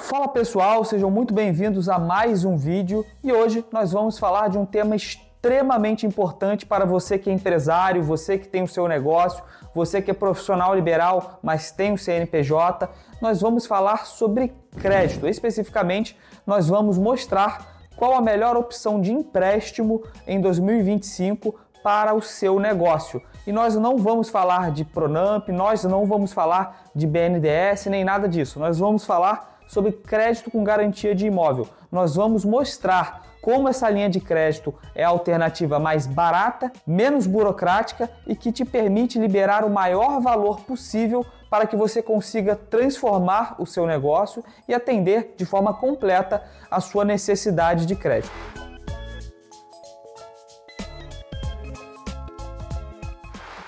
Fala pessoal, sejam muito bem-vindos a mais um vídeo e hoje nós vamos falar de um tema extremamente importante para você que é empresário, você que tem o seu negócio, você que é profissional liberal, mas tem o CNPJ. Nós vamos falar sobre crédito. Especificamente, nós vamos mostrar qual a melhor opção de empréstimo em 2025 para o seu negócio. E nós não vamos falar de Pronamp, nós não vamos falar de BNDES, nem nada disso. Nós vamos falar sobre crédito com garantia de imóvel. Nós vamos mostrar como essa linha de crédito é a alternativa mais barata, menos burocrática e que te permite liberar o maior valor possível para que você consiga transformar o seu negócio e atender de forma completa a sua necessidade de crédito.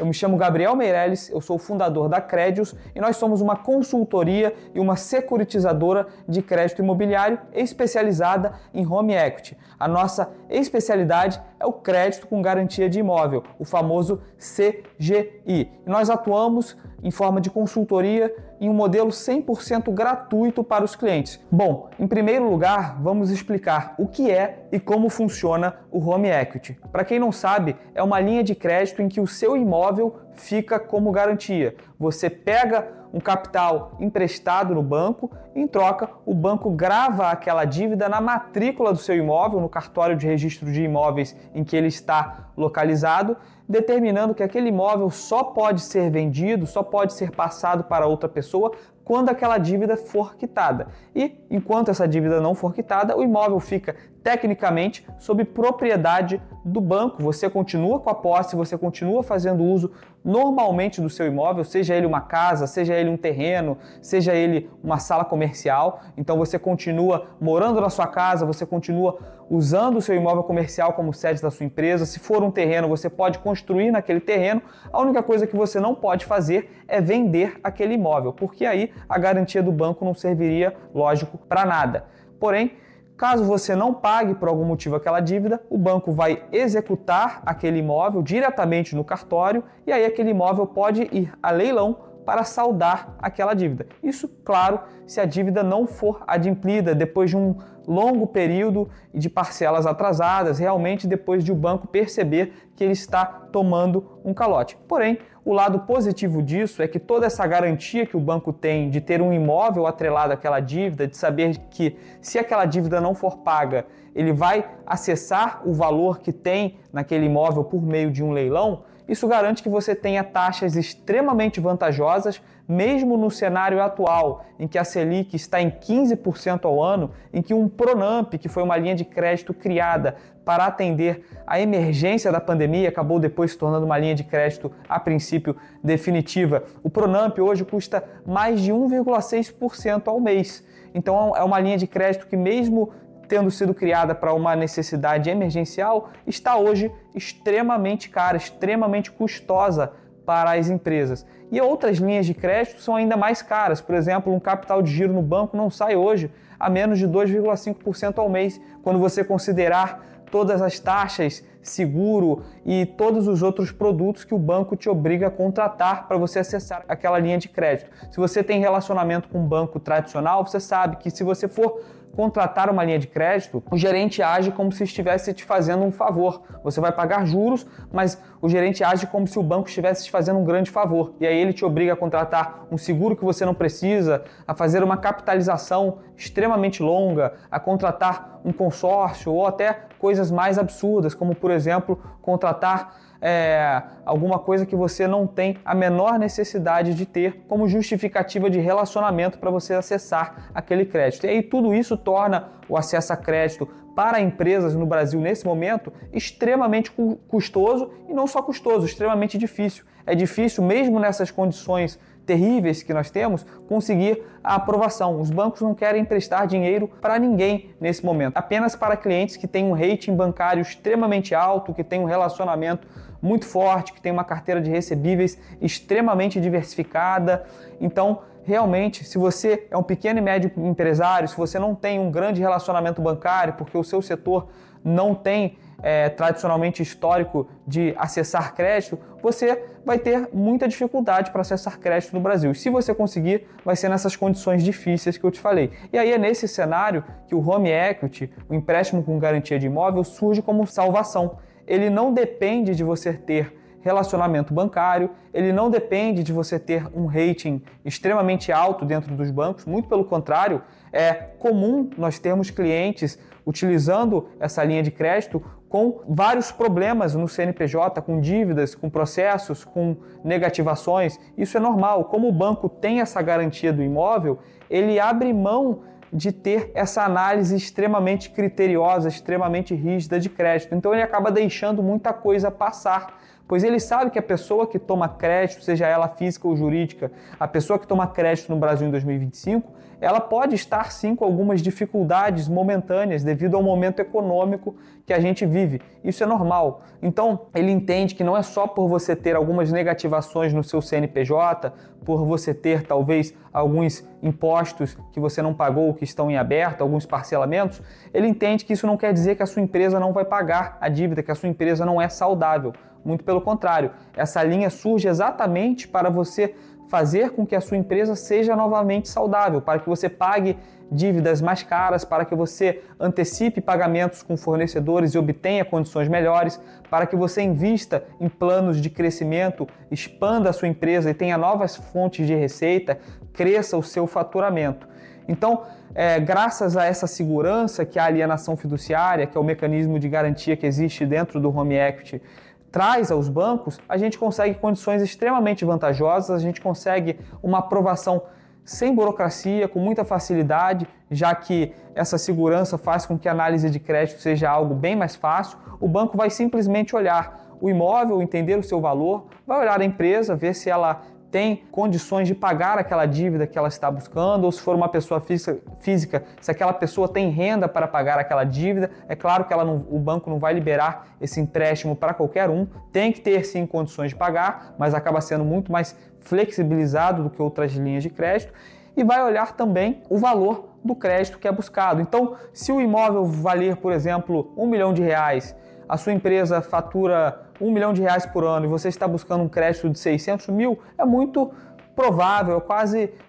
Eu me chamo Gabriel Meirelles, eu sou o fundador da Credius e nós somos uma consultoria e uma securitizadora de crédito imobiliário especializada em home equity. A nossa especialidade é o crédito com garantia de imóvel, o famoso CGI. E nós atuamos em forma de consultoria em um modelo 100% gratuito para os clientes. Bom, em primeiro lugar, vamos explicar o que é e como funciona o home equity. Para quem não sabe, é uma linha de crédito em que o seu imóvel fica como garantia. Você pega um capital emprestado no banco, em troca, o banco grava aquela dívida na matrícula do seu imóvel, no cartório de registro de imóveis em que ele está localizado, determinando que aquele imóvel só pode ser vendido, só pode ser passado para outra pessoa quando aquela dívida for quitada. E, enquanto essa dívida não for quitada, o imóvel fica tecnicamente sob propriedade do banco. Você continua com a posse, você continua fazendo uso normalmente do seu imóvel, seja ele uma casa, seja ele um terreno, seja ele uma sala comercial. Então você continua morando na sua casa, você continua usando o seu imóvel comercial como sede da sua empresa. Se for um terreno, você pode construir naquele terreno. A única coisa que você não pode fazer é vender aquele imóvel, porque aí a garantia do banco não serviria, lógico, para nada. Porém, caso você não pague por algum motivo aquela dívida, o banco vai executar aquele imóvel diretamente no cartório e aí aquele imóvel pode ir a leilão para saldar aquela dívida. Isso, claro, se a dívida não for adimplida depois de um longo período de parcelas atrasadas, realmente depois de o banco perceber que ele está tomando um calote. Porém, o lado positivo disso é que toda essa garantia que o banco tem de ter um imóvel atrelado àquela dívida, de saber que se aquela dívida não for paga, ele vai acessar o valor que tem naquele imóvel por meio de um leilão, isso garante que você tenha taxas extremamente vantajosas, mesmo no cenário atual, em que a Selic está em 15% ao ano, em que um Pronamp, que foi uma linha de crédito criada para atender a emergência da pandemia, acabou depois se tornando uma linha de crédito, a princípio, definitiva. O Pronamp hoje custa mais de 1,6% ao mês. Então é uma linha de crédito que, mesmo tendo sido criada para uma necessidade emergencial, está hoje extremamente cara, extremamente custosa para as empresas. E outras linhas de crédito são ainda mais caras. Por exemplo, um capital de giro no banco não sai hoje a menos de 2,5% ao mês, quando você considerar todas as taxas, seguro e todos os outros produtos que o banco te obriga a contratar para você acessar aquela linha de crédito. Se você tem relacionamento com um banco tradicional, você sabe que se você for contratar uma linha de crédito, o gerente age como se estivesse te fazendo um favor. Você vai pagar juros, mas o gerente age como se o banco estivesse te fazendo um grande favor. E aí ele te obriga a contratar um seguro que você não precisa, a fazer uma capitalização extremamente longa, a contratar um consórcio ou até coisas mais absurdas, como por exemplo, contratar alguma coisa que você não tem a menor necessidade de ter como justificativa de relacionamento para você acessar aquele crédito. E aí tudo isso torna o acesso a crédito para empresas no Brasil nesse momento extremamente custoso e não só custoso, extremamente difícil. É difícil, mesmo nessas condições terríveis que nós temos, conseguir a aprovação. Os bancos não querem emprestar dinheiro para ninguém nesse momento, apenas para clientes que têm um rating bancário extremamente alto, que têm um relacionamento muito forte, que tem uma carteira de recebíveis extremamente diversificada. Então, realmente, se você é um pequeno e médio empresário, se você não tem um grande relacionamento bancário, porque o seu setor não tem tradicionalmente histórico de acessar crédito, você vai ter muita dificuldade para acessar crédito no Brasil. E se você conseguir, vai ser nessas condições difíceis que eu te falei. E aí é nesse cenário que o home equity, o empréstimo com garantia de imóvel, surge como salvação. Ele não depende de você ter relacionamento bancário, ele não depende de você ter um rating extremamente alto dentro dos bancos, muito pelo contrário, é comum nós termos clientes utilizando essa linha de crédito com vários problemas no CNPJ, com dívidas, com processos, com negativações. Isso é normal. Como o banco tem essa garantia do imóvel, ele abre mão de ter essa análise extremamente criteriosa, extremamente rígida de crédito. Então ele acaba deixando muita coisa passar, pois ele sabe que a pessoa que toma crédito, seja ela física ou jurídica, a pessoa que toma crédito no Brasil em 2025, ela pode estar sim com algumas dificuldades momentâneas devido ao momento econômico que a gente vive. Isso é normal. Então, ele entende que não é só por você ter algumas negativações no seu CNPJ, por você ter talvez alguns impostos que você não pagou, que estão em aberto, alguns parcelamentos, ele entende que isso não quer dizer que a sua empresa não vai pagar a dívida, que a sua empresa não é saudável. Muito pelo contrário, essa linha surge exatamente para você fazer com que a sua empresa seja novamente saudável, para que você pague dívidas mais caras, para que você antecipe pagamentos com fornecedores e obtenha condições melhores, para que você invista em planos de crescimento, expanda a sua empresa e tenha novas fontes de receita, cresça o seu faturamento. Então, graças a essa segurança que a alienação fiduciária, que é o mecanismo de garantia que existe dentro do home equity, traz aos bancos, a gente consegue condições extremamente vantajosas, a gente consegue uma aprovação sem burocracia, com muita facilidade, já que essa segurança faz com que a análise de crédito seja algo bem mais fácil. O banco vai simplesmente olhar o imóvel, entender o seu valor, vai olhar a empresa, ver se ela tem condições de pagar aquela dívida que ela está buscando, ou se for uma pessoa física, se aquela pessoa tem renda para pagar aquela dívida. É claro que o banco não vai liberar esse empréstimo para qualquer um, tem que ter sim condições de pagar, mas acaba sendo muito mais flexibilizado do que outras linhas de crédito, e vai olhar também o valor do crédito que é buscado. Então, se o imóvel valer, por exemplo, R$1 milhão, a sua empresa fatura R$1 milhão por ano e você está buscando um crédito de 600 mil, é muito provável,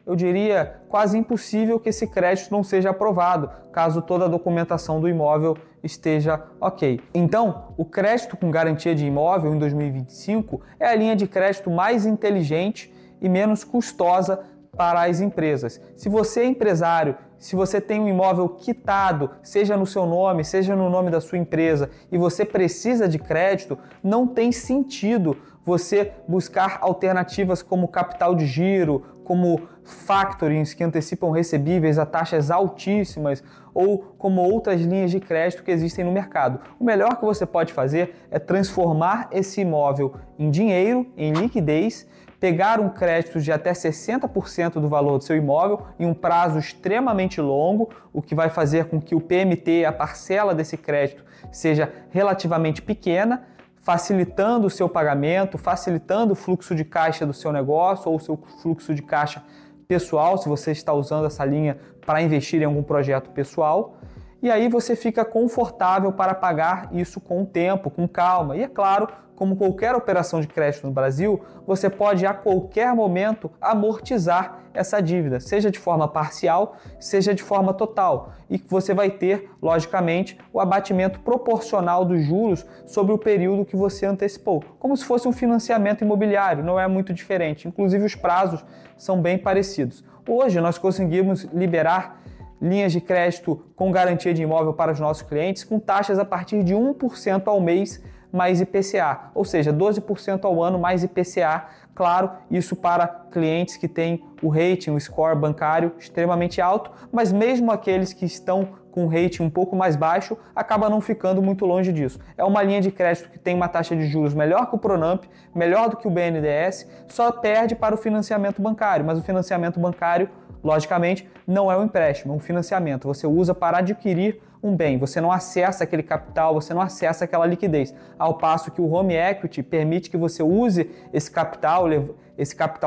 eu diria, quase impossível que esse crédito não seja aprovado, caso toda a documentação do imóvel esteja ok. Então, o crédito com garantia de imóvel em 2025 é a linha de crédito mais inteligente e menos custosa para as empresas. Se você é empresário, se você tem um imóvel quitado, seja no seu nome, seja no nome da sua empresa, e você precisa de crédito, não tem sentido você buscar alternativas como capital de giro, como factorings que antecipam recebíveis a taxas altíssimas, ou como outras linhas de crédito que existem no mercado. O melhor que você pode fazer é transformar esse imóvel em dinheiro, em liquidez, pegar um crédito de até 60% do valor do seu imóvel em um prazo extremamente longo, o que vai fazer com que o PMT, a parcela desse crédito, seja relativamente pequena, facilitando o seu pagamento, facilitando o fluxo de caixa do seu negócio ou o seu fluxo de caixa pessoal, se você está usando essa linha para investir em algum projeto pessoal. E aí você fica confortável para pagar isso com o tempo, com calma. E é claro, como qualquer operação de crédito no Brasil, você pode a qualquer momento amortizar essa dívida, seja de forma parcial, seja de forma total. E você vai ter, logicamente, o abatimento proporcional dos juros sobre o período que você antecipou, como se fosse um financiamento imobiliário, não é muito diferente. Inclusive, os prazos são bem parecidos. Hoje, nós conseguimos liberar linhas de crédito com garantia de imóvel para os nossos clientes com taxas a partir de 1% ao mês mais IPCA, ou seja, 12% ao ano mais IPCA. Claro, isso para clientes que têm o rating, o score bancário extremamente alto, mas mesmo aqueles que estão com rating um pouco mais baixo, acaba não ficando muito longe disso. É uma linha de crédito que tem uma taxa de juros melhor que o Pronamp, melhor do que o BNDES, só perde para o financiamento bancário, mas o financiamento bancário, logicamente, não é um empréstimo, é um financiamento. Você usa para adquirir um bem, você não acessa aquele capital, você não acessa aquela liquidez. Ao passo que o Home Equity permite que você use esse capital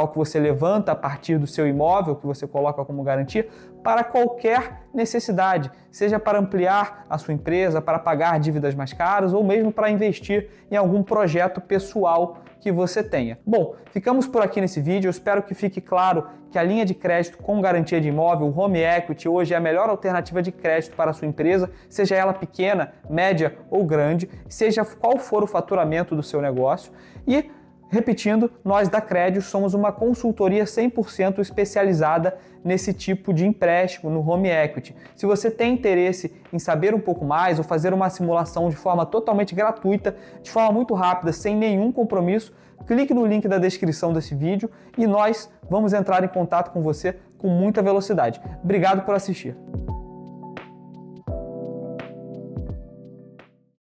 que você levanta a partir do seu imóvel, que você coloca como garantia, para qualquer necessidade, seja para ampliar a sua empresa, para pagar dívidas mais caras ou mesmo para investir em algum projeto pessoal que você tenha. Bom, ficamos por aqui nesse vídeo. Eu espero que fique claro que a linha de crédito com garantia de imóvel, o Home Equity, hoje é a melhor alternativa de crédito para a sua empresa, seja ela pequena, média ou grande, seja qual for o faturamento do seu negócio. E repetindo, nós da Credios somos uma consultoria 100% especializada nesse tipo de empréstimo no Home Equity. Se você tem interesse em saber um pouco mais ou fazer uma simulação de forma totalmente gratuita, de forma muito rápida, sem nenhum compromisso, clique no link da descrição desse vídeo e nós vamos entrar em contato com você com muita velocidade. Obrigado por assistir.